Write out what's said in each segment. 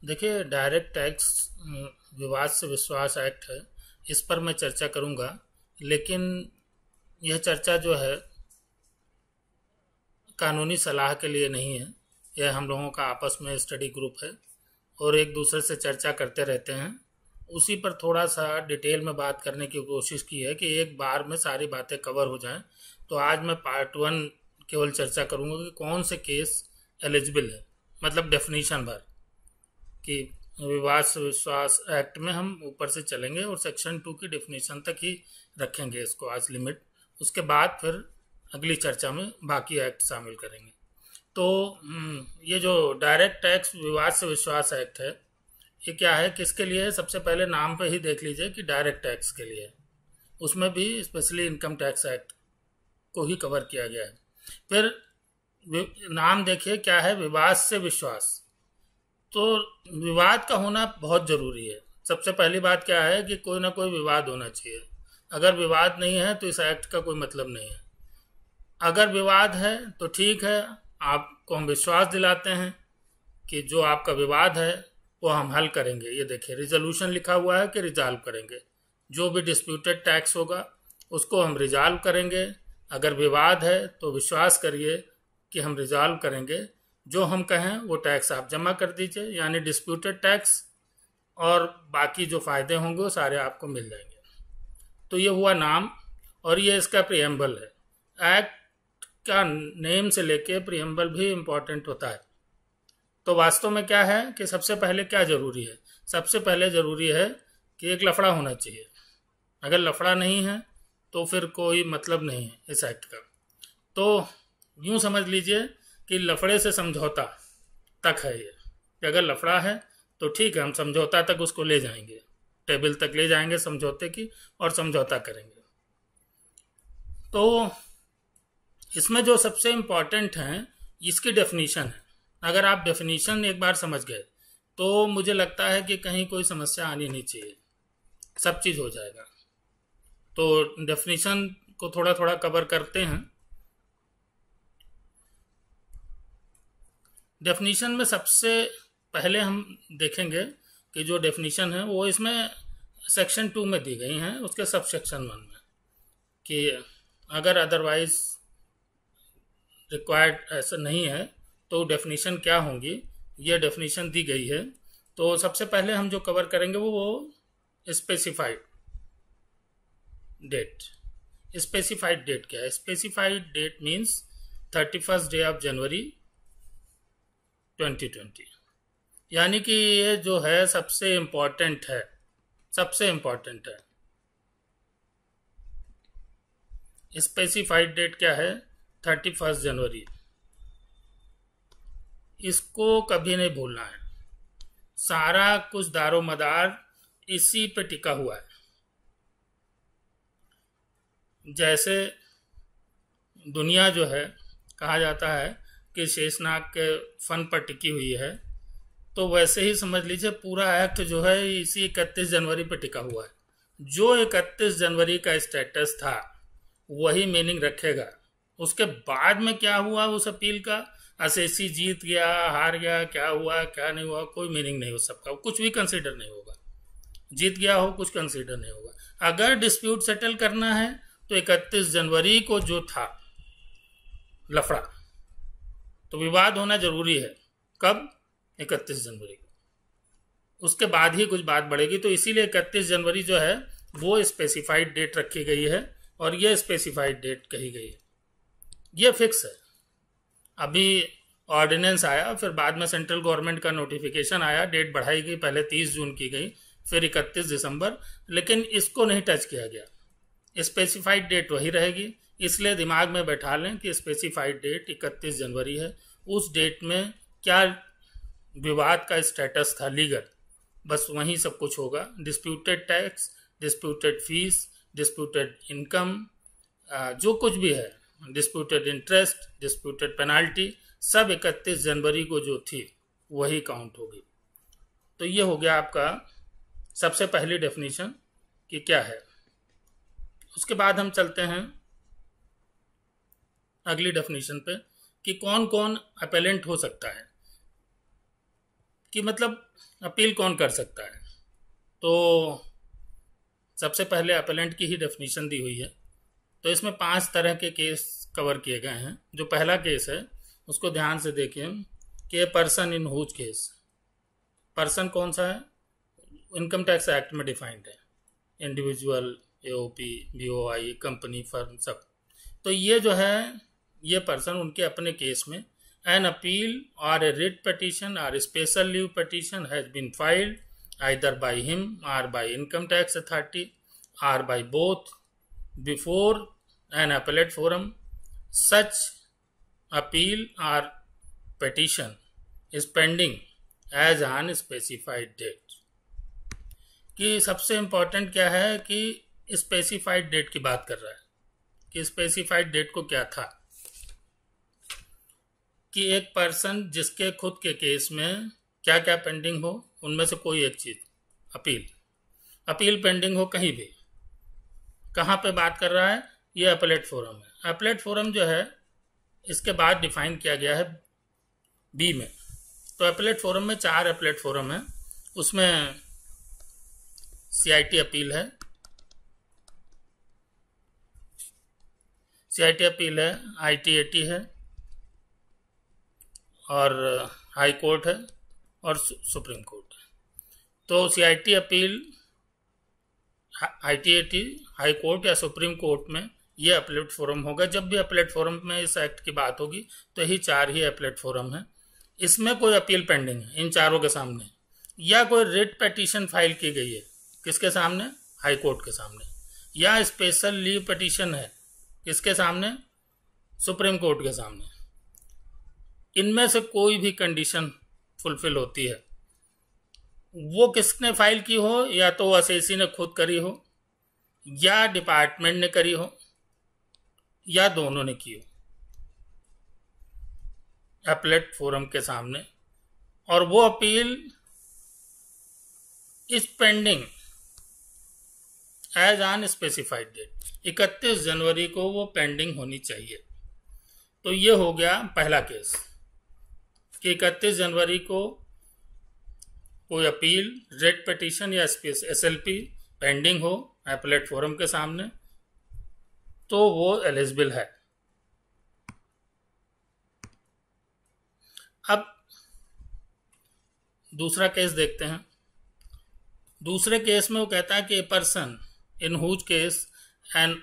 देखिए, direct tax विवाद से विश्वास एक्ट है। इस पर मैं चर्चा करूंगा, लेकिन यह चर्चा जो है कानूनी सलाह के लिए नहीं है। यह हम लोगों का आपस में स्टडी ग्रुप है और एक दूसरे से चर्चा करते रहते हैं। उसी पर थोड़ा सा डिटेल में बात करने की कोशिश की है कि एक बार में सारी बातें कवर हो जाएं। तो आज मैं पार्ट 1 केवल चर्चा करूंगा कि कौन से केस एलिजिबल है, मतलब डेफिनेशन भर कि विवाद से विश्वास एक्ट में हम ऊपर से चलेंगे और सेक्शन 2 की डेफिनेशन तक ही रखेंगे इसको आज लिमिट। उसके बाद फिर अगली चर्चा में बाकी एक्ट शामिल करेंगे। तो ये जो डायरेक्ट टैक्स विवाद से विश्वास एक्ट है, ये क्या है, किसके लिए है? सबसे पहले नाम पे ही देख लीजिए कि डायरेक्ट टैक्स के लिए है। उसमें भी स्पेशली इनकम टैक्स एक्ट को ही कवर किया गया है। फिर नाम देखिए क्या है, विवाद से विश्वास। तो विवाद का होना बहुत जरूरी है। सबसे पहली बात क्या है कि कोई ना कोई विवाद होना चाहिए। अगर विवाद नहीं है तो इस एक्ट का कोई मतलब नहीं है। अगर विवाद है तो ठीक है, आपको हम विश्वास दिलाते हैं कि जो आपका विवाद है वो हम हल करेंगे। ये देखिए, रिजोल्यूशन लिखा हुआ है कि रिजॉल्व करेंगे। जो भी डिस्प्यूटेड टैक्स होगा उसको हम रिजॉल्व करेंगे। अगर विवाद है तो विश्वास करिए कि हम रिजॉल्व करेंगे। जो हम कहें वो टैक्स आप जमा कर दीजिए, यानी डिस्प्यूटेड टैक्स, और बाकी जो फायदे होंगे वो सारे आपको मिल जाएंगे। तो ये हुआ नाम, और ये इसका प्रियम्बल है। एक्ट का नेम से लेके प्रियम्बल भी इम्पोर्टेंट होता है। तो वास्तव में क्या है कि सबसे पहले क्या जरूरी है? सबसे पहले जरूरी है कि एक लफड़ा होना चाहिए। अगर लफड़ा नहीं है तो फिर कोई मतलब नहीं है इस एक्ट का। तो यूं समझ लीजिए कि लफड़े से समझौता तक है ये, कि अगर लफड़ा है तो ठीक है, हम समझौता तक उसको ले जाएंगे, टेबल तक ले जाएंगे समझौते की, और समझौता करेंगे। तो इसमें जो सबसे इम्पॉर्टेंट है इसकी डेफिनीशन है। अगर आप डेफिनीशन एक बार समझ गए तो मुझे लगता है कि कहीं कोई समस्या आनी नहीं चाहिए, सब चीज़ हो जाएगा। तो डेफिनीशन को थोड़ा थोड़ा कवर करते हैं। डेफिनीशन में सबसे पहले हम देखेंगे कि जो डेफिनीशन है वो इसमें सेक्शन 2 में दी गई हैं, उसके सब सेक्शन 1 में, कि अगर अदरवाइज रिक्वायर्ड ऐसा नहीं है तो डेफिनीशन क्या होंगी, ये डेफिनीशन दी गई है। तो सबसे पहले हम जो कवर करेंगे वो स्पेसिफाइड डेट। स्पेसिफाइड डेट क्या है? Specified that means 31 day of January 2020, यानी कि ये जो है सबसे इम्पोर्टेंट है, सबसे इम्पोर्टेंट है। स्पेसिफाइड डेट क्या है? 31 जनवरी। इसको कभी नहीं भूलना है। सारा कुछ दारोमदार इसी पे टिका हुआ है। जैसे दुनिया जो है, कहा जाता है कि शेषनाग के फन पर टिकी हुई है, तो वैसे ही समझ लीजिए पूरा एक्ट जो है इसी 31 जनवरी पर टिका हुआ है। जो 31 जनवरी का स्टेटस था वही मीनिंग रखेगा। उसके बाद में क्या हुआ उस अपील का, असेसी जीत गया, हार गया, क्या हुआ क्या नहीं हुआ, कोई मीनिंग नहीं हो सबका, कुछ भी कंसीडर नहीं होगा। जीत गया हो कुछ कंसीडर नहीं होगा। अगर डिस्प्यूट सेटल करना है तो 31 जनवरी को जो था लफड़ा, तो विवाद होना जरूरी है। कब? 31 जनवरी को। उसके बाद ही कुछ बात बढ़ेगी। तो इसीलिए 31 जनवरी जो है वो स्पेसिफाइड डेट रखी गई है, और ये स्पेसिफाइड डेट कही गई है, ये फिक्स है। अभी ऑर्डिनेंस आया, फिर बाद में सेंट्रल गवर्नमेंट का नोटिफिकेशन आया, डेट बढ़ाई गई, पहले 30 जून की गई, फिर 31 दिसंबर, लेकिन इसको नहीं टच किया गया। स्पेसिफाइड डेट वही रहेगी। इसलिए दिमाग में बैठा लें कि स्पेसिफाइड डेट 31 जनवरी है। उस डेट में क्या विवाद का स्टेटस था लीगल, बस वहीं सब कुछ होगा। Disputed tax, disputed fees, disputed income, जो कुछ भी है, डिस्प्यूटेड इंटरेस्ट, डिस्प्यूटेड पेनाल्टी, सब 31 जनवरी को जो थी वही काउंट होगी। तो ये हो गया आपका सबसे पहली डेफिनेशन कि क्या है। उसके बाद हम चलते हैं अगली डेफिनेशन पे कि कौन कौन अपेलेंट हो सकता है। कि मतलब अपील कौन कर सकता है। तो सबसे पहले अपेलेंट की ही डेफिनेशन दी हुई है। तो इसमें 5 तरह के केस कवर किए गए हैं। जो पहला केस है उसको ध्यान से देखें कि person in whose case, person कौन सा है, इनकम टैक्स एक्ट में डिफाइंड है, individual, AOP, BOI, company, firm, सब। तो ये जो है ये पर्सन उनके अपने केस में एन अपील और ए रिट पिटीशन और special leave petition has been filed either by him or by income tax authority or by both before an appellate forum. Such appeal or petition is pending as on specified date. कि सबसे important क्या है कि specified date की बात कर रहा है कि स्पेसिफाइड डेट को क्या था कि एक पर्सन जिसके खुद के केस में क्या क्या पेंडिंग हो, उनमें से कोई एक चीज अपील पेंडिंग हो कहीं भी। कहाँ पे बात कर रहा है, ये अपीलेट फोरम है। अपीलेट फोरम जो है इसके बाद डिफाइन किया गया है बी में। तो अपीलेट फोरम में 4 अपीलेट फोरम है। उसमें सीआईटी अपील है, आईटीएटी है और हाई कोर्ट है और सुप्रीम कोर्ट है। तो CIT appeal, ITAT, high court या सुप्रीम कोर्ट में ये अपीलेट फोरम होगा। जब भी अपीलेट फोरम में इस एक्ट की बात होगी तो यही 4 ही अपीलेट फोरम है। इसमें कोई अपील पेंडिंग है इन चारों के सामने, या कोई रिट पिटीशन फाइल की गई है किसके सामने, हाई कोर्ट के सामने, या स्पेशल लीव पिटीशन है किसके सामने, सुप्रीम कोर्ट के सामने। इनमें से कोई भी कंडीशन फुलफिल होती है, वो किसने फाइल की हो, या तो असेसी ने खुद करी हो, या डिपार्टमेंट ने करी हो, या दोनों ने की हो अपीलेट फोरम के सामने, और वो appeal is pending as on specified date, 31 जनवरी को वो पेंडिंग होनी चाहिए। तो ये हो गया पहला केस कि 31 जनवरी को कोई अपील, रिट पिटीशन या एसएलपी पेंडिंग हो अपीलेट फोरम के सामने तो वो एलिजिबल है। अब दूसरा केस देखते हैं। दूसरे केस में वो कहता है कि a person in whose case an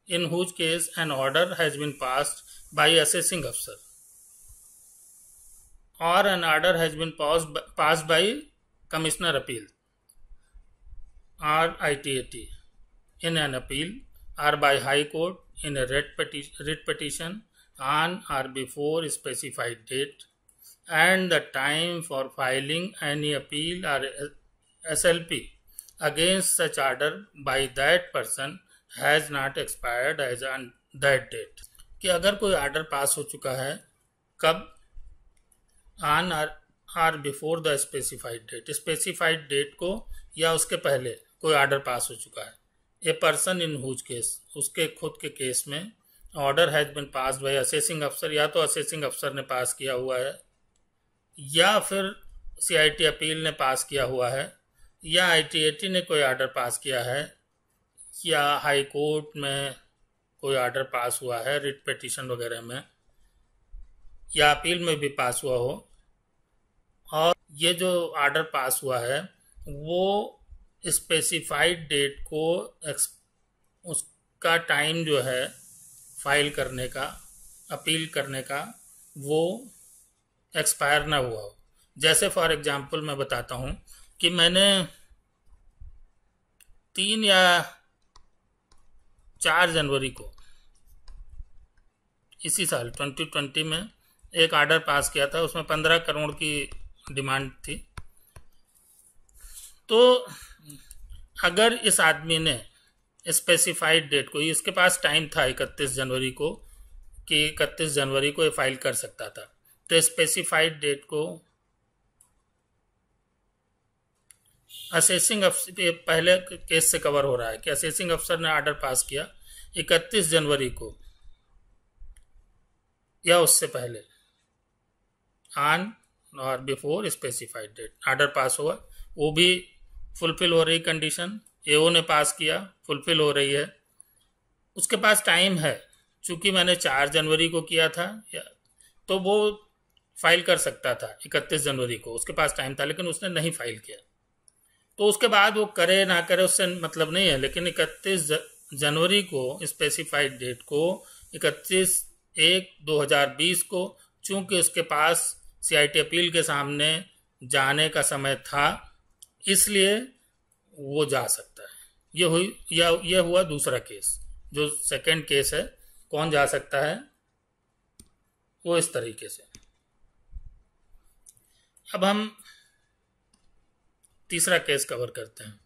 in whose case an order has been passed by assessing officer or an order has been passed by commissioner appeal or ITAT in an appeal or by high court in a writ petition on or before specified date, and the time for filing any appeal or SLP against such order by that person has not expired as on that date. कि अगर कोई order pass हो चुका है कब, on or before the specified date, specified date को या उसके पहले कोई ऑर्डर पास हो चुका है। A person in whose case, उसके खुद के केस में order has been passed by assessing अफसर, या तो असेसिंग अफसर ने पास किया हुआ है, या फिर सीआईटी अपील ने पास किया हुआ है, या आईटीएटी ने कोई ऑर्डर पास किया है, या हाई कोर्ट में कोई ऑर्डर पास हुआ है रिट पिटीशन वगैरह में, या अपील में भी पास हुआ हो, और ये जो ऑर्डर पास हुआ है वो स्पेसिफाइड डेट को उसका टाइम जो है फाइल करने का, अपील करने का, वो एक्सपायर ना हुआ हो। जैसे फॉर एग्जांपल मैं बताता हूँ कि मैंने 3 या 4 जनवरी को इसी साल 2020 में एक ऑर्डर पास किया था। उसमें 15 करोड़ की डिमांड थी। तो अगर इस आदमी ने स्पेसिफाइड डेट को, इसके पास टाइम था 31 जनवरी को कि 31 जनवरी को ये फाइल कर सकता था, तो स्पेसिफाइड डेट को असेसिंग अफसर, पहले केस से कवर हो रहा है कि असेसिंग अफसर ने ऑर्डर पास किया 31 जनवरी को या उससे पहले, on or before specified date order pass हुआ, वो भी फुलफिल हो रही कंडीशन, एओ ने पास किया, फुलफिल हो रही है, उसके पास टाइम है, चूंकि मैंने 4 जनवरी को किया था तो वो फाइल कर सकता था 31 जनवरी को, उसके पास टाइम था, लेकिन उसने नहीं फाइल किया। तो उसके बाद वो करे ना करे उससे मतलब नहीं है, लेकिन 31 जनवरी को स्पेसिफाइड डेट को 31/1/2020 को चूंकि उसके पास सीआईटी अपील के सामने जाने का समय था, इसलिए वो जा सकता है। ये हुआ दूसरा केस। जो सेकंड केस है, कौन जा सकता है, वो इस तरीके से। अब हम तीसरा केस कवर करते हैं।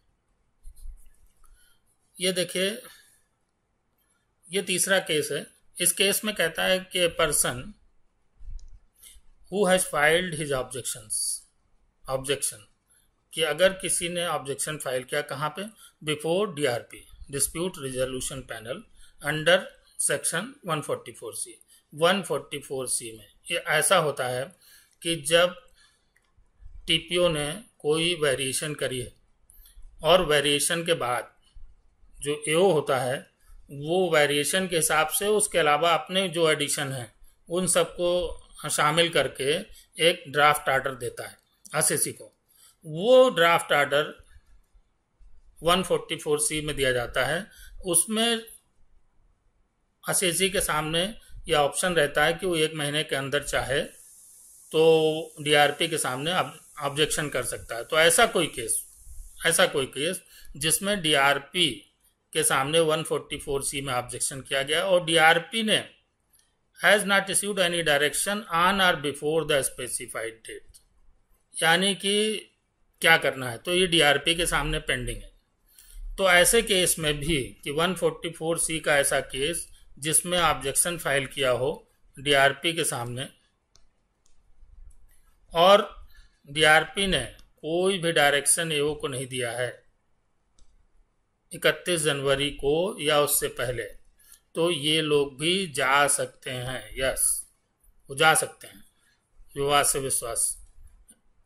ये देखिए, ये तीसरा केस है। इस केस में कहता है कि person who has filed his objection, कि अगर किसी ने ऑब्जेक्शन फाइल किया कहाँ पे, before DRP dispute resolution panel under section 144C। 144C में ये ऐसा होता है कि जब टीपीओ ने कोई वेरिएशन करी है और वेरिएशन के बाद जो एओ होता है वो वेरिएशन के हिसाब से उसके अलावा अपने जो एडिशन है उन सबको शामिल करके एक ड्राफ्ट ऑर्डर देता है एसएसी को। वो ड्राफ्ट ऑर्डर 144C में दिया जाता है। उसमें एसएसी के सामने यह ऑप्शन रहता है कि वो 1 महीने के अंदर चाहे तो डीआरपी के सामने ऑब्जेक्शन कर सकता है। तो ऐसा कोई केस जिसमें डीआरपी के सामने 144C में ऑब्जेक्शन किया गया और डीआरपी ने has not issued any direction on or before the specified date, यानी कि क्या करना है, तो ये डीआरपी के सामने पेंडिंग है। तो ऐसे केस में भी कि 144C का ऐसा केस जिसमें ऑब्जेक्शन फाइल किया हो डीआरपी के सामने और डीआरपी ने कोई भी डायरेक्शन एओ को नहीं दिया है 31 जनवरी को या उससे पहले, तो ये लोग भी जा सकते हैं। यस, वो जा सकते हैं, विवाद से विश्वास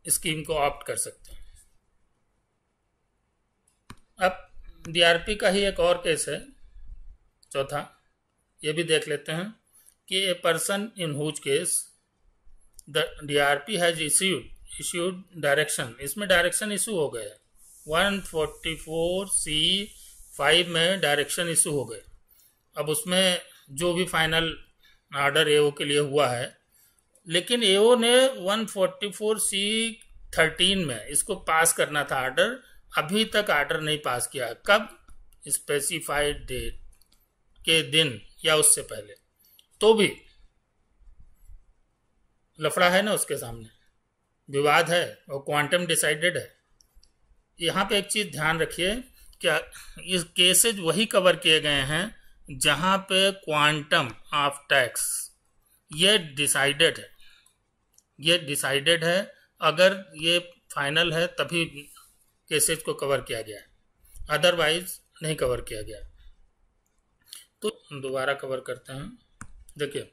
स्कीम को ऑप्ट कर सकते हैं। अब डीआरपी का ही एक और केस है, चौथा, ये भी देख लेते हैं कि a person in whose case the DRP has issued direction, इसमें डायरेक्शन इशू हो गए 144C5 में डायरेक्शन इशू हो गए। अब उसमें जो भी फाइनल ऑर्डर एओ के लिए हुआ है, लेकिन एओ ने 144C13 में इसको पास करना था ऑर्डर, अभी तक ऑर्डर नहीं पास किया। कब, स्पेसिफाइड डेट के दिन या उससे पहले। तो भी लफड़ा है ना, उसके सामने विवाद है और क्वांटम डिसाइडेड है। यहाँ पे एक चीज ध्यान रखिए, क्या इस केसेज वही कवर किए गए हैं जहां पे क्वांटम ऑफ टैक्स ये डिसाइडेड है। अगर ये फाइनल है तभी केसेज को कवर किया गया है, अदरवाइज नहीं कवर किया गया। तो दोबारा कवर करते हैं। देखिए,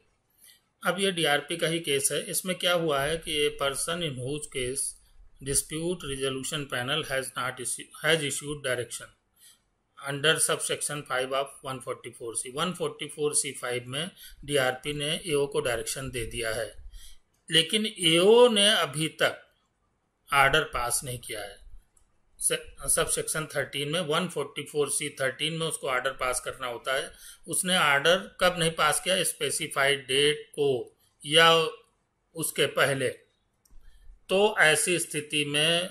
अब ये डीआरपी का ही केस है। इसमें क्या हुआ है कि a person in whose case dispute resolution panel has issued direction under sub section 5 of 144C। 144C5 में डीआरपी ने एओ को डायरेक्शन दे दिया है, लेकिन एओ ने अभी तक ऑर्डर पास नहीं किया है। सब सेक्शन 13 में 144C13 में उसको ऑर्डर पास करना होता है। उसने ऑर्डर कब नहीं पास किया, स्पेसिफाइड डेट को या उसके पहले। तो ऐसी स्थिति में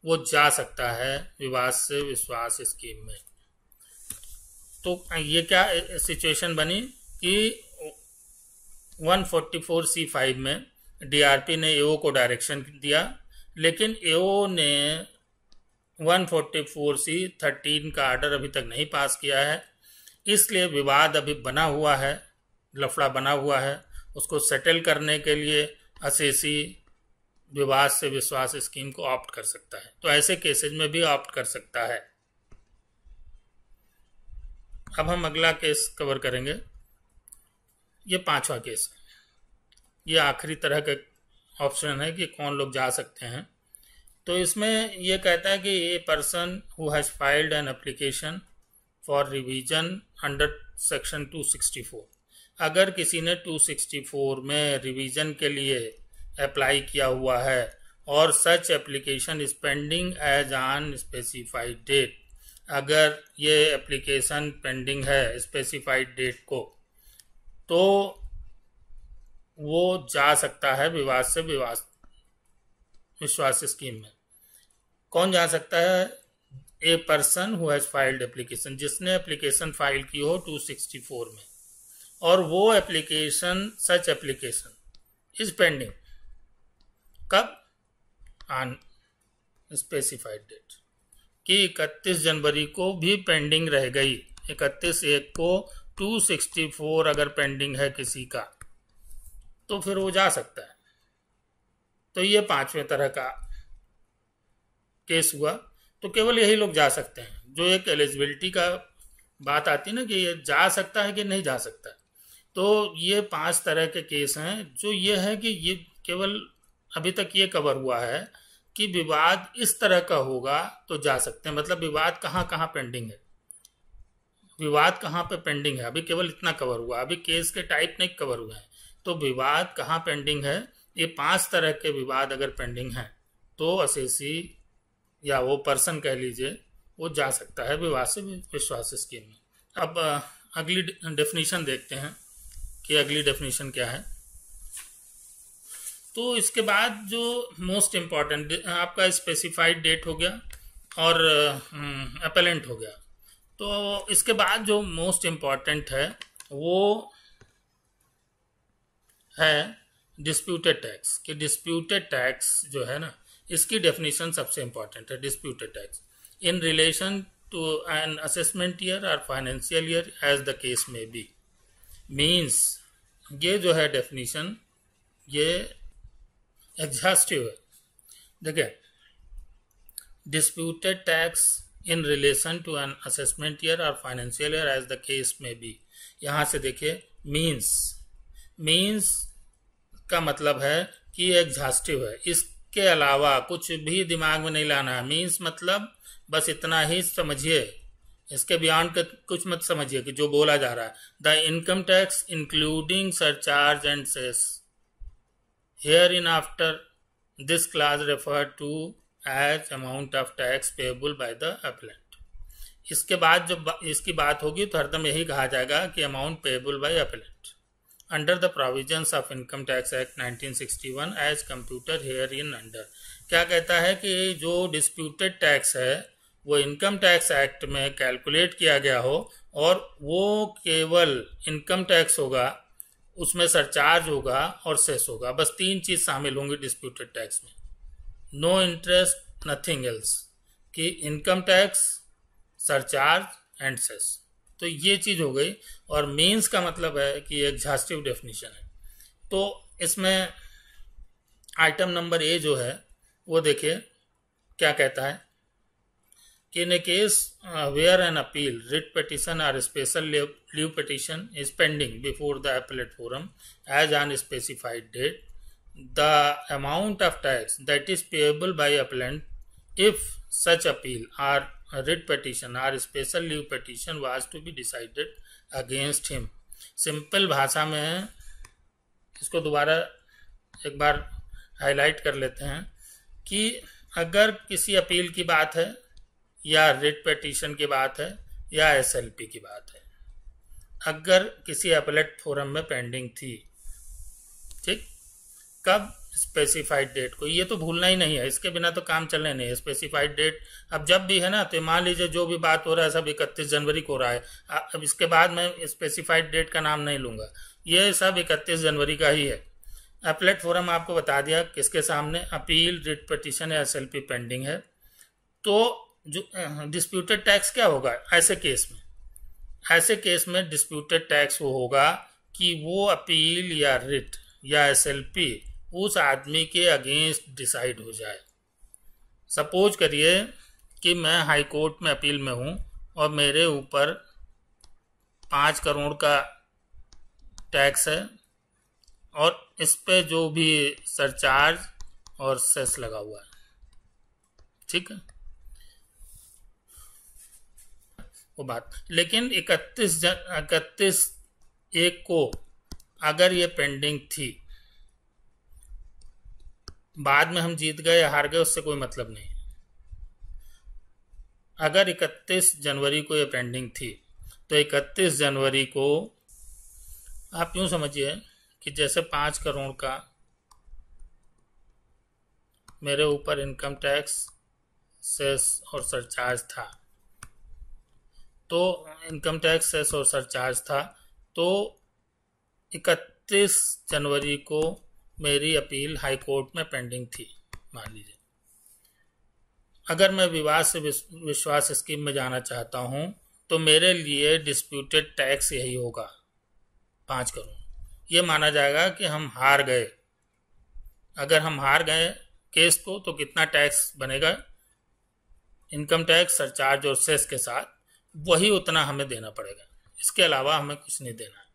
वो जा सकता है विवाद से विश्वास स्कीम में। तो ये क्या सिचुएशन बनी कि 144C5 में डीआरपी ने एओ को डायरेक्शन दिया, लेकिन एओ ने 144C13 का ऑर्डर अभी तक नहीं पास किया है। इसलिए विवाद अभी बना हुआ है, लफड़ा बना हुआ है। उसको सेटल करने के लिए एसएसी विवाद से विश्वास स्कीम को ऑप्ट कर सकता है। तो ऐसे केसेज में भी ऑप्ट कर सकता है। अब हम अगला केस कवर करेंगे। ये 5वां केस है, ये आखिरी तरह का ऑप्शन है कि कौन लोग जा सकते हैं। तो इसमें ये कहता है कि a person who has filed an application for revision under section 264, अगर किसी ने 264 में रिवीजन के लिए अप्लाई किया हुआ है और such application is pending as on specified date, अगर ये एप्लीकेशन पेंडिंग है स्पेसिफाइड डेट को, तो वो जा सकता है विवाद से विश्वास स्कीम में। कौन जा सकता है? A person who has filed application, जिसने एप्लीकेशन फाइल की हो 264 में और वो application such application is pending, कब? ऑन स्पेसिफाइड डेट, कि 31 जनवरी को भी पेंडिंग रह गई, 31/1 को 264 अगर पेंडिंग है किसी का, तो फिर वो जा सकता है। तो ये 5वें तरह का केस हुआ। तो केवल यही लोग जा सकते हैं। जो एक एलिजिबिलिटी का बात आती है ना कि ये जा सकता है कि नहीं जा सकता है, तो ये 5 तरह के केस हैं। जो ये है कि ये केवल अभी तक ये कवर हुआ है कि विवाद इस तरह का होगा तो जा सकते हैं, मतलब विवाद कहाँ कहाँ पेंडिंग है, विवाद कहाँ पे पेंडिंग है, अभी केवल इतना कवर हुआ, अभी केस के टाइप नहीं कवर हुए हैं। तो विवाद कहाँ पेंडिंग है, ये 5 तरह के विवाद अगर पेंडिंग हैं तो असेसी या वो पर्सन कह लीजिए वो जा सकता है विवाद से विश्वास स्कीम में। अब अगली डेफिनेशन देखते हैं कि अगली डेफिनेशन क्या है। तो इसके बाद जो मोस्ट इम्पॉर्टेंट आपका स्पेसिफाइड डेट हो गया और अपेलेंट हो गया। तो इसके बाद जो मोस्ट इम्पॉर्टेंट है वो है डिस्प्यूटेड टैक्स। कि डिस्प्यूटेड टैक्स जो है ना, इसकी डेफिनेशन सबसे इम्पॉर्टेंट है। Disputed tax in relation to an assessment year or financial year as the case में बी, मीन्स ये जो है डेफिनेशन ये एग्जॉस्टिव है। देखिए, disputed tax in relation to an assessment year or financial year as the case में be, यहाँ से देखिए मीन्स का मतलब है कि एग्जॉस्टिव है, इसके अलावा कुछ भी दिमाग में नहीं लाना है। मीन्स मतलब बस इतना ही समझिए, इसके बियॉन्ड कुछ मत समझिए कि जो बोला जा रहा है। The income tax including surcharge and cess hereinafter this clause refer to as amount of tax payable by the appellant. इसके बाद जब इसकी बात होगी तो हरदम यही कहा जाएगा कि amount payable by appellant under the provisions of income tax act 1961 as computed herein under. क्या कहता है कि जो डिस्प्यूटेड टैक्स है वो इनकम टैक्स एक्ट में कैलकुलेट किया गया हो और वो केवल इनकम टैक्स होगा, उसमें सरचार्ज होगा और सेस होगा, बस 3 चीज शामिल होंगी डिस्प्यूटेड टैक्स में। नो इंटरेस्ट नथिंग एल्स, कि income tax, surcharge and cess. तो ये चीज हो गई। और मीन्स का मतलब है कि एग्जॉस्टिव डेफिनेशन है। तो इसमें आइटम नंबर ए जो है वो देखिए क्या कहता है कि in a case where an appeal, writ petition or special leave petition is pending before the appellate forum as on specified date, the amount of tax that is payable by appellant if such appeal or writ petition or special leave petition was to be decided against him। Simple भाषा में इसको दोबारा एक बार highlight कर लेते हैं कि अगर किसी अपील की बात है या रिट पिटिशन की बात है या एसएलपी की बात है, अगर किसी एपेलेट फोरम में पेंडिंग थी, ठीक, कब? स्पेसिफाइड डेट को। ये तो भूलना ही नहीं है, इसके बिना तो काम चलने नहीं है। स्पेसिफाइड डेट अब जब भी है ना, तो मान लीजिए जो भी बात हो रहा है सब 31 जनवरी को हो रहा है, अब इसके बाद मैं स्पेसिफाइड डेट का नाम नहीं लूंगा, ये सब 31 जनवरी का ही है। एपेलेट फोरम आपको बता दिया किसके सामने अपील, रिट पिटिशन या एसएलपी पेंडिंग है। तो जो डिस्प्यूटेड टैक्स क्या होगा ऐसे केस में? ऐसे केस में डिस्प्यूटेड टैक्स वो होगा कि वो अपील या रिट या एसएलपी उस आदमी के अगेंस्ट डिसाइड हो जाए। सपोज करिए कि मैं हाई कोर्ट में अपील में हूँ और मेरे ऊपर 5 करोड़ का टैक्स है और इस पे जो भी सरचार्ज और सेस लगा हुआ है, ठीक है वो बात। लेकिन 31/1 को अगर ये पेंडिंग थी, बाद में हम जीत गए या हार गए उससे कोई मतलब नहीं। अगर 31 जनवरी को ये पेंडिंग थी तो 31 जनवरी को आप यूं समझिए कि जैसे 5 करोड़ का मेरे ऊपर इनकम टैक्स, सेस और सरचार्ज था, तो इनकम टैक्स, सेस और सरचार्ज था, तो 31 जनवरी को मेरी अपील हाई कोर्ट में पेंडिंग थी मान लीजिए। अगर मैं विवाद से विश्वास स्कीम में जाना चाहता हूं तो मेरे लिए डिस्प्यूटेड टैक्स यही होगा 5 करोड़। ये माना जाएगा कि हम हार गए। अगर हम हार गए केस को तो कितना टैक्स बनेगा, इनकम टैक्स, सरचार्ज और सेस के साथ, वही उतना हमें देना पड़ेगा, इसके अलावा हमें कुछ नहीं देना है।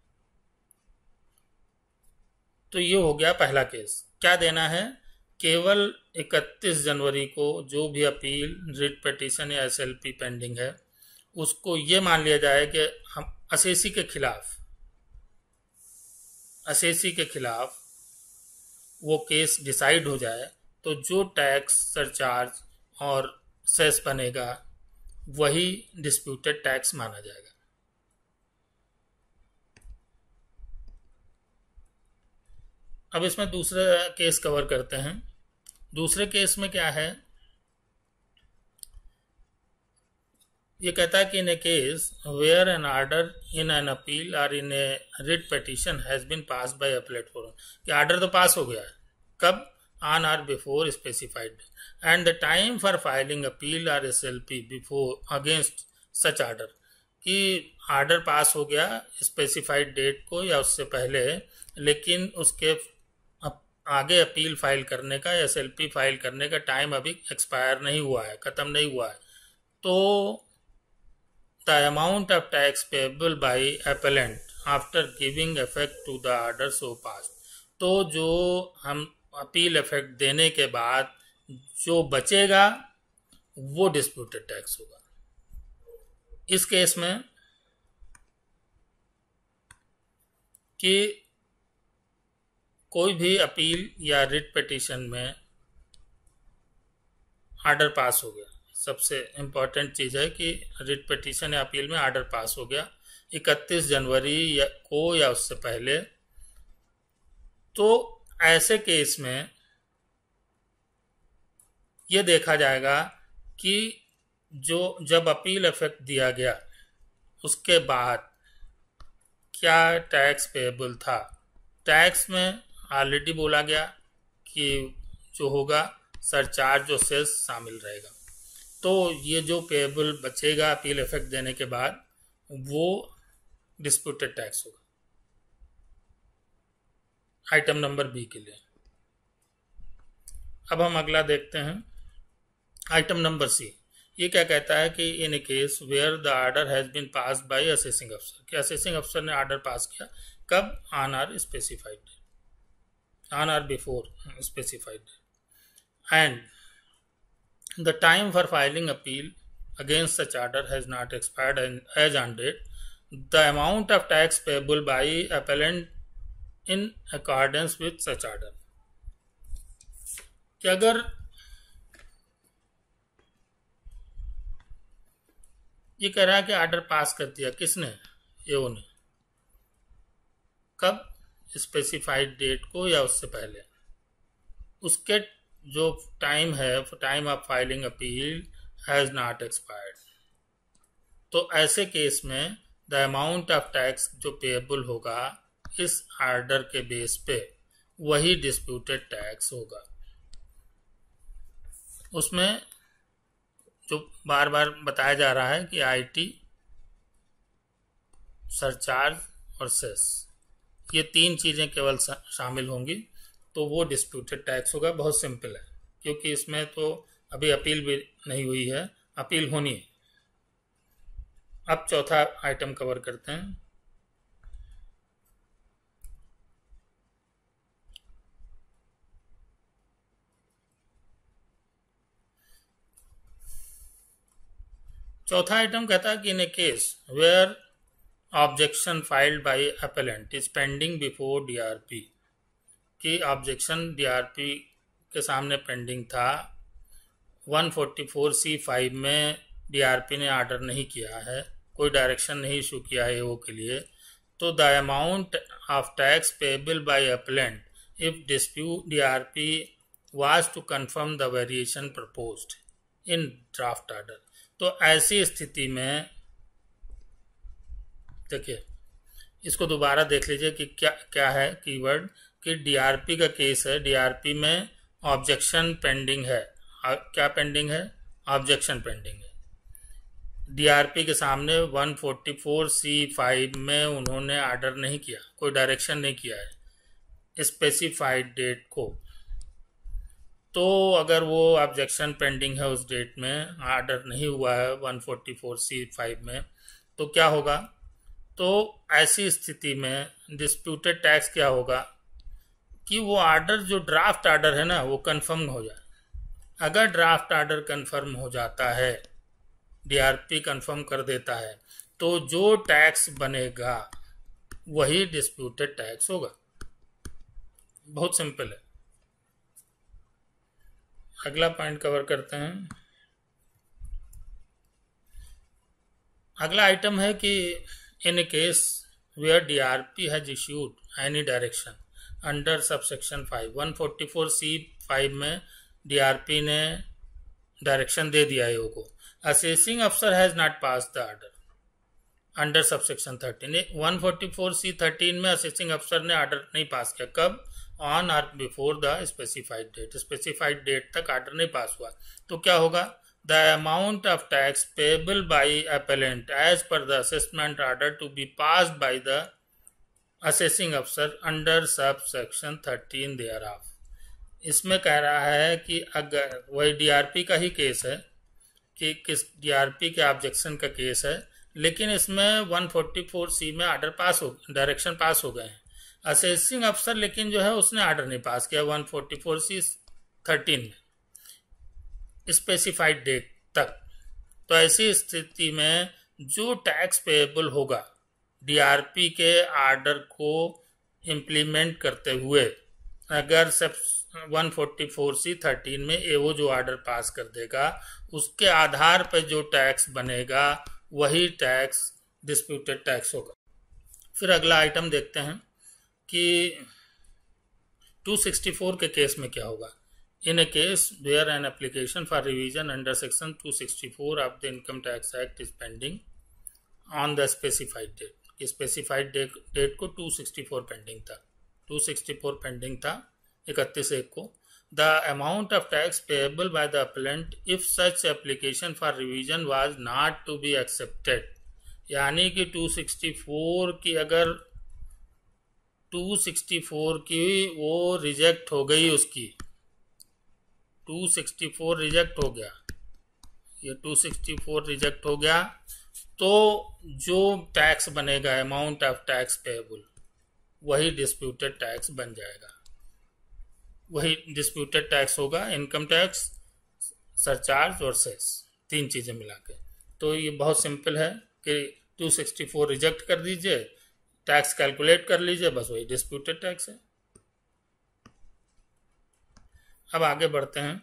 तो ये हो गया पहला केस। क्या देना है? केवल 31 जनवरी को जो भी अपील, रिट पिटीशन या एसएलपी पेंडिंग है उसको ये मान लिया जाए कि हम असेसी के खिलाफ वो केस डिसाइड हो जाए, तो जो टैक्स, सरचार्ज और सेस बनेगा वही डिस्प्यूटेड टैक्स माना जाएगा। अब इसमें दूसरा केस कवर करते हैं। दूसरे केस में क्या है, ये कहता है कि in a case where an order in an appeal or in a writ petition has been pass by appellate forum, कि ऑर्डर तो पास हो गया है, कब? On or before specified, and the time for filing appeal or SLP before against such order, कि order pass हो गया specified date को या उससे पहले, लेकिन उसके आगे अपील फाइल करने का, एसएलपी फाइल करने का टाइम अभी एक्सपायर नहीं हुआ है, खत्म नहीं हुआ है, तो the amount of tax payable by appellant after giving effect to the order so pass, तो जो हम अपील इफेक्ट देने के बाद जो बचेगा वो डिस्प्यूटेड टैक्स होगा। इस केस में कि कोई भी अपील या रिट पिटीशन में ऑर्डर पास हो गया, सबसे इम्पोर्टेंट चीज़ है कि रिट पिटीशन या अपील में ऑर्डर पास हो गया 31 जनवरी को या उससे पहले, तो ऐसे केस में ये देखा जाएगा कि जब अपील इफेक्ट दिया गया उसके बाद क्या टैक्स पेएबल था। टैक्स में ऑलरेडी बोला गया कि जो होगा सरचार्ज और सेस शामिल रहेगा, तो ये जो पेएबल बचेगा अपील इफेक्ट देने के बाद वो डिस्प्यूटेड टैक्स होगा। आइटम नंबर बी के लिए। अब हम अगला देखते हैं, आइटम नंबर सी। ये क्या कहता है कि in a case where the order has been pass by assessing अफसर, कि असेसिंग अफसर ने ऑर्डर पास किया, कब? On or specified, on or before specified, and the time for filing appeal against such order has not expired as on date, the amount of tax payable by appellant in accordance with such order, कि अगर ये कह रहा है कि order पास कर दिया किसने? एओ ने, कब? स्पेसिफाइड डेट को या उससे पहले, उसके जो टाइम है, time of filing appeal has not expired, तो ऐसे केस में द अमाउंट ऑफ टैक्स जो पेएबल होगा इस ऑर्डर के बेस पे वही डिस्प्यूटेड टैक्स होगा। उसमें जो बार बार बताया जा रहा है कि आईटी, सरचार्ज और सेस, ये 3 चीज़ें केवल शामिल होंगी, तो वो डिस्प्यूटेड टैक्स होगा। बहुत सिंपल है, क्योंकि इसमें तो अभी अपील भी नहीं हुई है, अपील होनी है। अब चौथा आइटम कवर करते हैं, चौथा आइटम कहता है कि in a case where objection filed by appellant is pending before DRP, कि ऑब्जेक्शन डीआरपी के सामने पेंडिंग था, 144C5 में डीआरपी ने ऑर्डर नहीं किया है, कोई डायरेक्शन नहीं इशू किया है एओ के लिए, तो the amount of tax payable by appellant if dispute DRP was to confirm the variation proposed in draft order. तो ऐसी स्थिति में देखिए, इसको दोबारा देख लीजिए कि क्या क्या है कीवर्ड, कि डीआरपी का केस है, डीआरपी में ऑब्जेक्शन पेंडिंग है। क्या पेंडिंग है? ऑब्जेक्शन पेंडिंग है। डीआरपी के सामने 144C5 में उन्होंने ऑर्डर नहीं किया, कोई डायरेक्शन नहीं किया है स्पेसिफाइड डेट को। तो अगर वो ऑब्जेक्शन पेंडिंग है, उस डेट में ऑर्डर नहीं हुआ है 144C5 में, तो क्या होगा? तो ऐसी स्थिति में डिस्प्यूटेड टैक्स क्या होगा कि वो ऑर्डर जो ड्राफ्ट ऑर्डर है ना, वो कंफर्म हो जाए। अगर ड्राफ्ट ऑर्डर कंफर्म हो जाता है, डीआरपी कंफर्म कर देता है, तो जो टैक्स बनेगा वही डिस्प्यूटेड टैक्स होगा। बहुत सिंपल है। अगला पॉइंट कवर करते हैं। अगला आइटम है कि in a case where DRP has issued any direction under subsection 5, 144C5 में डीआरपी ने डायरेक्शन दे दिया है को, असेसिंग अफसर has not pass the order under subsection 13। 144C13 में असेसिंग अफसर ने ऑर्डर नहीं पास किया। कब? On or before the specified date. Specified date तक ऑर्डर नहीं पास हुआ, तो क्या होगा? The amount of tax payable by appellant as per the assessment order to be passed by the assessing अफसर under sub section 13 thereof. इसमें कह रहा है कि अगर वही डीआरपी का ही केस है, कि किस डीआरपी के ऑब्जेक्शन का केस है, लेकिन इसमें 144C में ऑर्डर पास हो, डायरेक्शन पास हो गए हैं। असेसिंग अफसर लेकिन जो है उसने ऑर्डर नहीं पास किया 144C13 में स्पेसिफाइड डेट तक। तो ऐसी स्थिति में जो टैक्स पेएबल होगा डीआरपी के ऑर्डर को इम्प्लीमेंट करते हुए, अगर सब 144C13 में एओ जो ऑर्डर पास कर देगा, उसके आधार पर जो टैक्स बनेगा वही टैक्स डिस्प्यूटेड टैक्स होगा। फिर अगला आइटम देखते हैं कि 264 के केस में क्या होगा। In a case where an application for revision under section 264 of the income tax act is pending on the specified date. Specified date को 264 पेंडिंग था, 264 पेंडिंग था 31/1 को। The amount of tax payable by the appellant if such application for revision was not to be accepted, यानी कि 264 की अगर 264 की वो रिजेक्ट हो गई, उसकी 264 रिजेक्ट हो गया, ये 264 रिजेक्ट हो गया, तो जो टैक्स बनेगा अमाउंट ऑफ टैक्स पेएबल वही डिस्प्यूटेड टैक्स बन जाएगा, वही डिस्प्यूटेड टैक्स होगा। इनकम टैक्स, सरचार्ज और सेस, तीन चीजें मिला के। तो ये बहुत सिंपल है कि 264 रिजेक्ट कर दीजिए, टैक्स कैलकुलेट कर लीजिए, बस वही डिस्प्यूटेड टैक्स है। अब आगे बढ़ते हैं।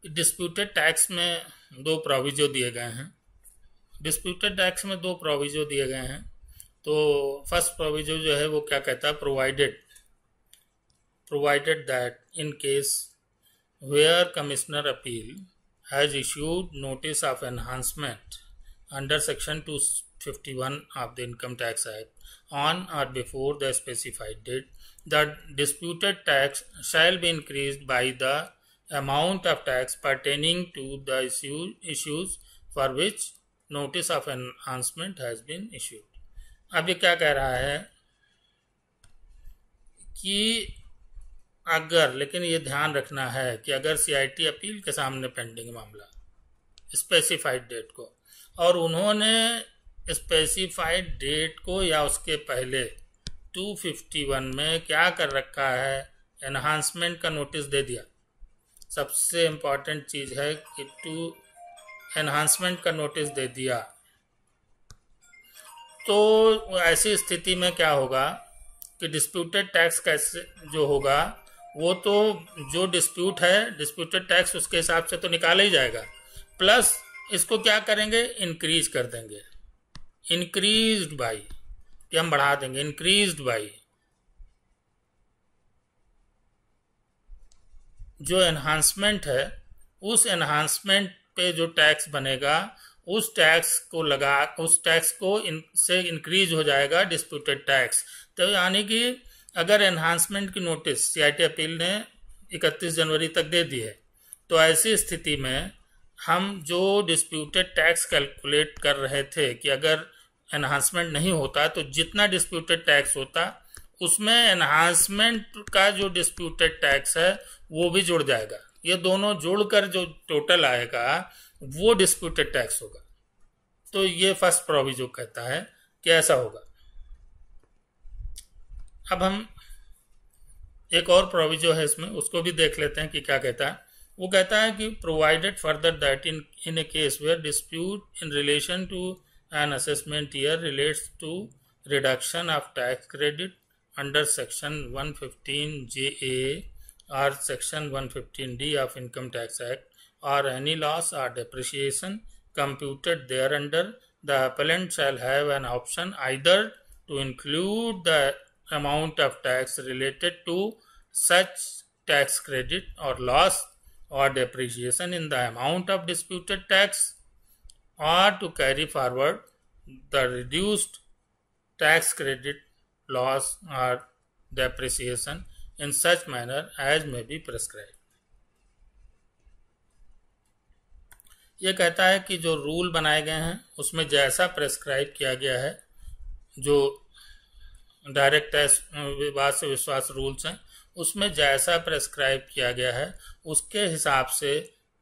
डिस्प्यूटेड टैक्स में दो प्रोविजो दिए गए हैं। डिस्प्यूटेड टैक्स में दो प्रोविजो दिए गए हैं। तो फर्स्ट प्रोविजो जो है वो क्या कहता है, provided that in case where commissioner appeal has issued notice of enhancement under section 251 of the Income Tax Act on or before the specified date, the disputed tax shall be increased by the amount of tax pertaining to the issues for which notice of enhancement has been issued. अब ये क्या कह रहा है कि अगर, लेकिन ये ध्यान रखना है कि अगर सीआईटी अपील के सामने पेंडिंग मामला स्पेसिफाइड डेट को, और उन्होंने स्पेसिफाइड डेट को या उसके पहले 251 में क्या कर रखा है, एनहांसमेंट का नोटिस दे दिया। सबसे इम्पॉर्टेंट चीज़ है कि एनहांसमेंट का नोटिस दे दिया, तो ऐसी स्थिति में क्या होगा कि डिस्प्यूटेड टैक्स कैसे जो होगा, वो तो जो डिस्प्यूट है डिस्प्यूटेड टैक्स उसके हिसाब से तो निकाला ही जाएगा, प्लस इसको क्या करेंगे, इंक्रीज कर देंगे, इंक्रीज्ड बाई, कि हम बढ़ा देंगे, इंक्रीज्ड बाई जो एनहांसमेंट है, उस एनहांसमेंट पे जो टैक्स बनेगा उस टैक्स को से इंक्रीज हो जाएगा डिस्प्यूटेड टैक्स। तो यानी कि अगर एनहांसमेंट की नोटिस सीआईटी अपील ने 31 जनवरी तक दे दी है, तो ऐसी स्थिति में हम जो डिस्प्यूटेड टैक्स कैलकुलेट कर रहे थे कि अगर एनहांसमेंट नहीं होता तो जितना डिस्प्यूटेड टैक्स होता उसमें एनहांसमेंट का जो डिस्प्यूटेड टैक्स है वो भी जुड़ जाएगा, ये दोनों जुड़कर जो टोटल आएगा वो डिस्प्यूटेड टैक्स होगा। तो ये फर्स्ट प्रोविजो कहता है कि ऐसा होगा। अब हम एक और प्रोविजो है इसमें, उसको भी देख लेते हैं कि क्या कहता है। वो कहता है कि provided further that in a case where dispute in relation to an assessment year relates to reduction of tax credit under section 115JA or section 115D of Income Tax Act or any loss or depreciation computed thereunder, the appellant shall have an option either to include the amount of tax related to such tax credit or loss or depreciation in the amount of disputed tax, or to carry forward the reduced tax credit, loss or depreciation in such manner as may be prescribed। ये कहता है कि जो rule बनाए गए हैं उसमें जैसा प्रेस्क्राइब किया गया है, जो डायरेक्ट टैक्स विवाद से विश्वास रूल्स हैं उसमें जैसा प्रेस्क्राइब किया गया है उसके हिसाब से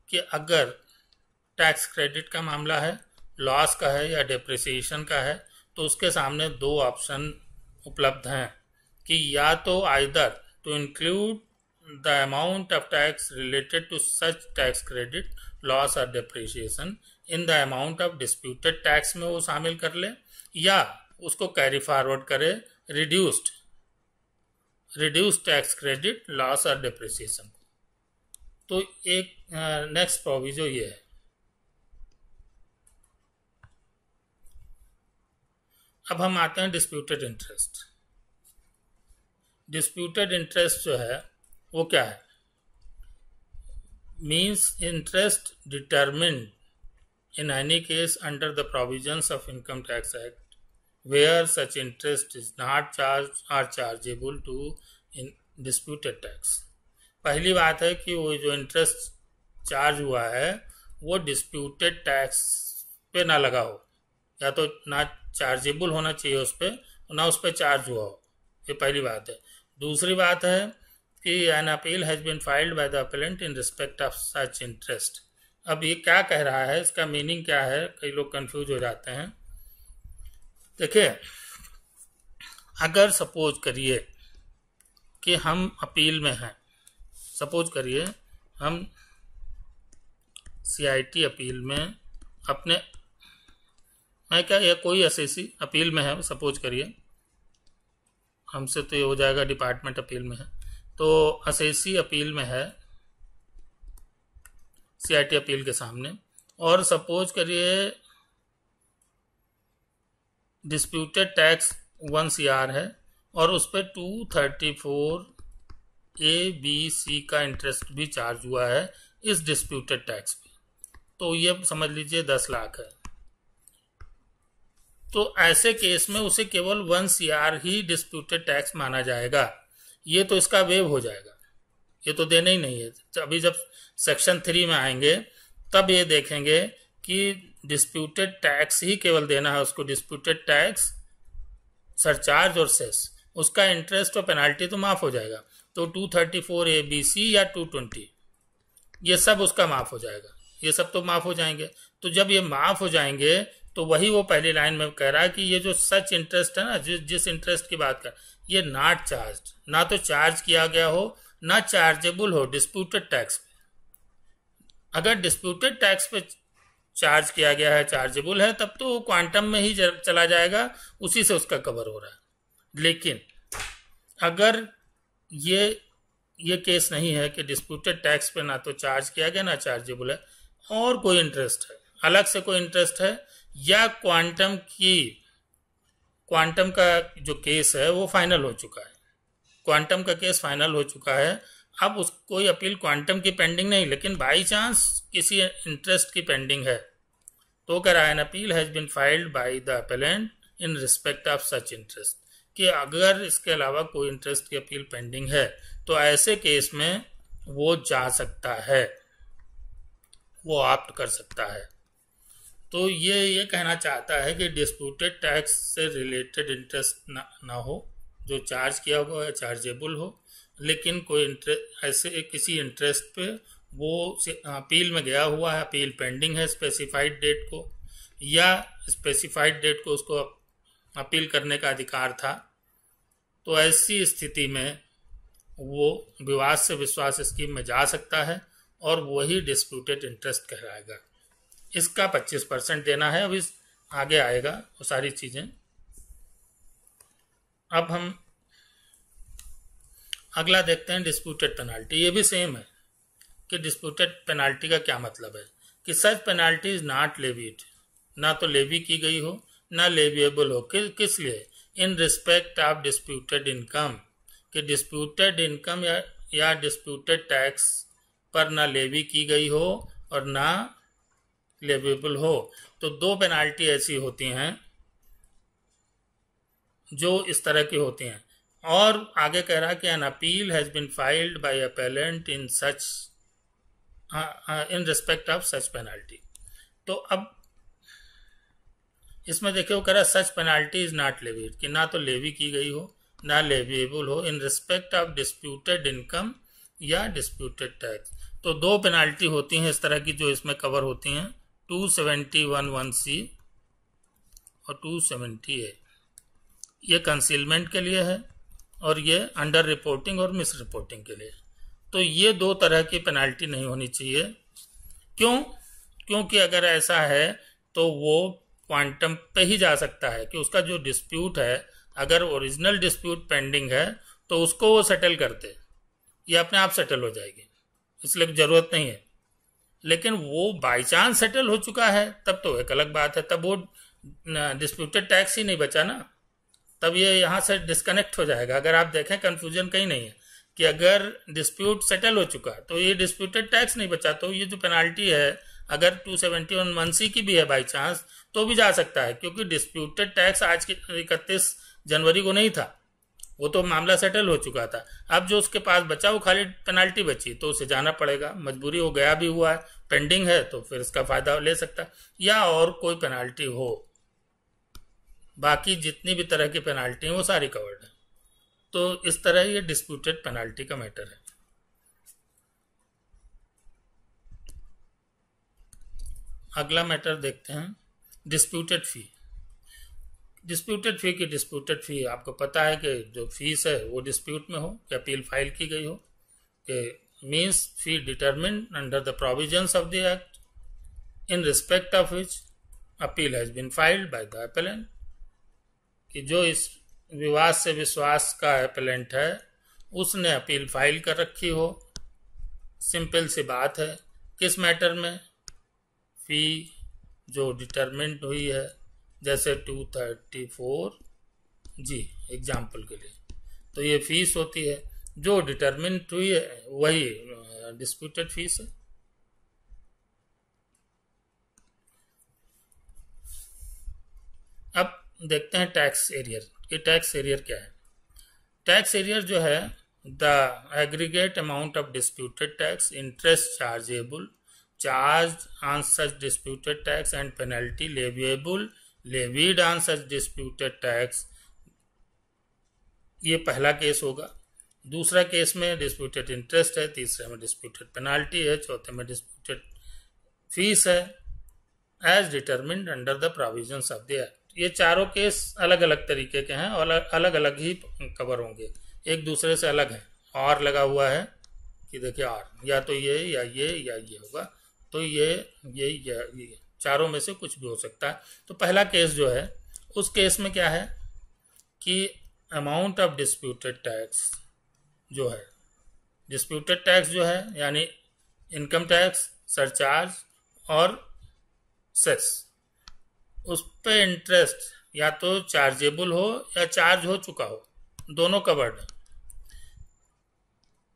कि अगर टैक्स क्रेडिट का मामला है, लॉस का है या डेप्रिसिएशन का है, तो उसके सामने दो ऑप्शन उपलब्ध हैं कि या तो either to include the amount of tax related to such tax credit, loss or depreciation in the amount of disputed tax में वो शामिल कर ले, या उसको कैरी फॉरवर्ड करे रिड्यूस्ड टैक्स क्रेडिट, लॉस और डेप्रिसिएशन। तो एक नेक्स्ट प्रोविजो ये है। अब हम आते हैं डिस्प्यूटेड इंटरेस्ट। डिस्प्यूटेड इंटरेस्ट जो है वो क्या है, means interest determined in any case under the provisions of income tax act where such interest is not charge or chargeable to in disputed tax. पहली बात है कि वो जो इंटरेस्ट चार्ज हुआ है वो डिस्प्यूटेड टैक्स पे ना लगा हो, या तो ना चार्जेबल होना चाहिए उस पर, ना उस पर चार्ज हुआ हो, ये पहली बात है। दूसरी बात है कि an appeal has been filed by the appellant in respect of such interest. अब ये क्या कह रहा है, इसका मीनिंग क्या है, कई लोग कंफ्यूज हो जाते हैं। देखिए, अगर सपोज करिए कि हम अपील में हैं, सपोज करिए हम सीआईटी अपील में अपने, मैं क्या या कोई एसएसी अपील में है, सपोज करिए, हमसे तो ये हो जाएगा डिपार्टमेंट अपील में है, तो एसएसी अपील में है सीआईटी अपील के सामने, और सपोज करिए डिस्प्यूटेड टैक्स 1 CR है और उस पर 234A-B-C का इंटरेस्ट भी चार्ज हुआ है इस डिस्प्यूटेड टैक्स पे, तो ये समझ लीजिए 10 लाख है। तो ऐसे केस में उसे केवल 1 CR ही डिस्प्यूटेड टैक्स माना जाएगा, ये तो इसका वेव हो जाएगा, ये तो देना ही नहीं है। अभी जब सेक्शन 3 में आएंगे तब ये देखेंगे कि डिस्प्यूटेड टैक्स ही केवल देना है उसको, डिस्प्यूटेड टैक्स, सरचार्ज और सेस, उसका इंटरेस्ट और पेनाल्टी तो माफ हो जाएगा। तो 234A-B-C या 220 ये सब उसका माफ हो जाएगा, ये सब तो माफ हो जाएंगे। तो जब ये माफ हो जाएंगे तो वही वो पहली लाइन में कह रहा है कि ये जो सच इंटरेस्ट है ना, जिस इंटरेस्ट की बात कर, ये नॉट चार्ज, ना तो चार्ज किया गया हो ना चार्जेबल हो डिस्प्यूटेड टैक्स पे। अगर डिस्प्यूटेड टैक्स पे चार्ज किया गया है, चार्जेबल है, तब तो क्वांटम में ही चला जाएगा, उसी से उसका कवर हो रहा है। लेकिन अगर ये केस नहीं है कि डिस्प्यूटेड टैक्स पे ना तो चार्ज किया गया ना चार्जेबल है, और कोई इंटरेस्ट है, अलग से कोई इंटरेस्ट है, या क्वांटम का जो केस है वो फाइनल हो चुका है, क्वांटम का केस फाइनल हो चुका है, अब उस कोई अपील क्वांटम की पेंडिंग नहीं, लेकिन बाई चांस किसी इंटरेस्ट की पेंडिंग है, तो कह रहा है an appeal has been filed by the appellant in respect of such interest, कि अगर इसके अलावा कोई इंटरेस्ट की अपील पेंडिंग है तो ऐसे केस में वो जा सकता है, वो ऑप्ट कर सकता है। तो ये कहना चाहता है कि डिस्प्यूटेड टैक्स से रिलेटेड इंटरेस्ट ना हो, जो चार्ज किया हुआ है चार्जेबल हो, लेकिन कोई ऐसे किसी इंटरेस्ट पे वो अपील में गया हुआ है, अपील पेंडिंग है स्पेसिफाइड डेट को, या स्पेसिफाइड डेट को उसको अपील करने का अधिकार था, तो ऐसी स्थिति में वो विवाद से विश्वास स्कीम में जा सकता है और वही डिस्प्यूटेड इंटरेस्ट कहलाएगा। इसका 25% देना है, अब इस आगे आएगा वो सारी चीजें। अब हम अगला देखते हैं डिस्प्यूटेड पेनाल्टी। ये भी सेम है कि डिस्प्यूटेड पेनाल्टी का क्या मतलब है, कि सच पेनाल्टी इज नॉट लेवीड, ना तो लेवी की गई हो ना लेविएबल हो। किस लिए? इन रिस्पेक्ट ऑफ डिस्प्यूटेड इनकम, कि डिस्प्यूटेड इनकम या डिस्प्यूटेड टैक्स पर ना लेवी की गई हो और ना लेविएबल हो। तो दो पेनाल्टी ऐसी होती हैं जो इस तरह की होती हैं। और आगे कह रहा है कि an appeal has been filed by appellant in such in respect of such penalty. तो अब इसमें देखिए वो कह रहा है such penalty is not levied, कि ना तो लेवी की गई हो ना लेविएबल हो, इन रिस्पेक्ट ऑफ डिस्प्यूटेड इनकम या डिस्प्यूटेड टैक्स। तो दो पेनाल्टी होती हैं इस तरह की जो इसमें कवर होती हैं, 271(1)(c) और 270(a). ये कंसीलमेंट के लिए है और ये अंडर रिपोर्टिंग और मिस रिपोर्टिंग के लिए। तो ये दो तरह की पेनाल्टी नहीं होनी चाहिए। क्यों? क्योंकि अगर ऐसा है तो वो क्वांटम पे ही जा सकता है, कि उसका जो डिस्प्यूट है, अगर ओरिजिनल डिस्प्यूट पेंडिंग है तो उसको वो सेटल करते, ये अपने आप सेटल हो जाएगी, इसलिए जरूरत नहीं है। लेकिन वो बाई चांस सेटल हो चुका है तब तो एक अलग बात है, तब वो डिस्प्यूटेड टैक्स ही नहीं बचा ना, तब ये यहाँ से डिस्कनेक्ट हो जाएगा। अगर आप देखें कंफ्यूजन कहीं नहीं है कि अगर डिस्प्यूट सेटल हो चुका तो ये डिस्प्यूटेड टैक्स नहीं बचा, तो ये जो पेनाल्टी है अगर 271(1)(c) की भी है बाई चांस तो भी जा सकता है, क्योंकि डिस्प्यूटेड टैक्स आज की 31 जनवरी को नहीं था, वो तो मामला सेटल हो चुका था। अब जो उसके पास बचा वो खाली पेनाल्टी बची, तो उसे जाना पड़ेगा, मजबूरी हो, गया भी हुआ है, पेंडिंग है तो फिर इसका फायदा ले सकता है, या और कोई पेनाल्टी हो। बाकी जितनी भी तरह की पेनाल्टी है वो सारी कवर्ड है। तो इस तरह ये डिस्प्यूटेड पेनाल्टी का मैटर है। अगला मैटर देखते हैं डिस्प्यूटेड फी। डिस्प्यूटेड फी की डिस्प्यूटेड फी आपको पता है कि जो फीस है वो डिस्प्यूट में हो, कि अपील फाइल की गई हो, कि means fee determined under the provisions of the act in respect of which appeal has been filed by the appellant, कि जो इस विवाद से विश्वास का अपेलेंट है उसने अपील फाइल कर रखी हो। सिंपल सी बात है, किस मैटर में? फी जो डिटरमिन्ड हुई है, जैसे 234 जी एग्जाम्पल के लिए, तो ये फीस होती है जो डिटरमिन्ड हुई है, वही डिस्प्यूटेड फीस है। अब देखते हैं टैक्स एरियर, कि टैक्स एरियर क्या है। टैक्स एरियर जो है the aggregate amount of disputed tax, interest chargeable, charged on such disputed tax and penalty levied on such disputed tax। ये पहला केस होगा। दूसरा केस में डिस्प्यूटेड इंटरेस्ट है, तीसरे में डिस्प्यूटेड पेनाल्टी है, चौथे में डिस्प्यूटेड फीस है, as determined under the provisions of the act. ये चारों केस अलग अलग तरीके के हैं और अलग अलग ही कवर होंगे, एक दूसरे से अलग है। और लगा हुआ है कि देखिए और या तो ये या ये या ये होगा, तो ये चारों में से कुछ भी हो सकता है। तो पहला केस जो है, उस केस में क्या है कि अमाउंट ऑफ डिस्प्यूटेड टैक्स जो है, डिस्प्यूटेड टैक्स जो है यानी इनकम टैक्स, सरचार्ज और सेस, उस पे इंटरेस्ट या तो चार्जेबल हो या चार्ज हो चुका हो, दोनों कवर्ड है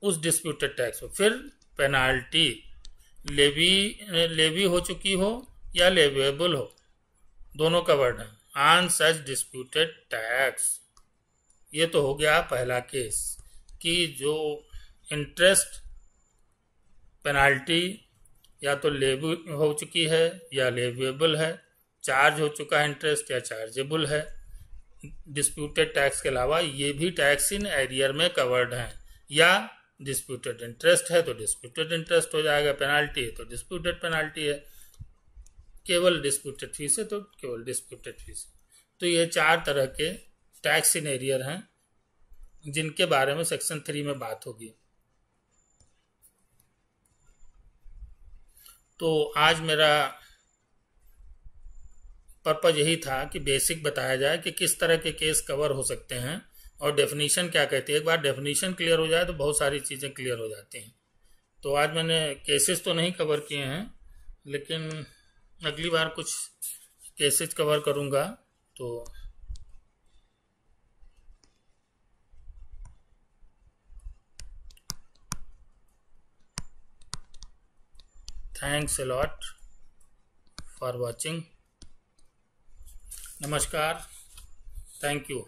उस डिस्प्यूटेड टैक्स हो। फिर पेनाल्टी लेवी हो चुकी हो या लेवेबल हो, दोनों कवर्ड है ऑन सच डिस्प्यूटेड टैक्स। ये तो हो गया पहला केस कि जो इंटरेस्ट पेनाल्टी या तो लेवी हो चुकी है या लेवेबल है, चार्ज हो चुका है इंटरेस्ट या चार्जेबल है। डिस्प्यूटेड टैक्स के अलावा ये भी टैक्स इन एरियर में कवर्ड हैं, या डिस्प्यूटेड इंटरेस्ट है तो डिस्प्यूटेड इंटरेस्ट हो जाएगा, पेनाल्टी है तो डिस्प्यूटेड पेनाल्टी है, केवल डिस्प्यूटेड फीस है तो केवल डिस्प्यूटेड फीस। तो ये 4 तरह के टैक्स इन एरियर हैं जिनके बारे में सेक्शन 3 में बात होगी। तो आज मेरा पर्पज यही था कि बेसिक बताया जाए कि किस तरह के केस कवर हो सकते हैं और डेफिनीशन क्या कहती है। एक बार डेफिनीशन क्लियर हो जाए तो बहुत सारी चीज़ें क्लियर हो जाती हैं। तो आज मैंने केसेस तो नहीं कवर किए हैं, लेकिन अगली बार कुछ केसेस कवर करूँगा। तो thanks a lot for watching. नमस्कार, थैंक यू।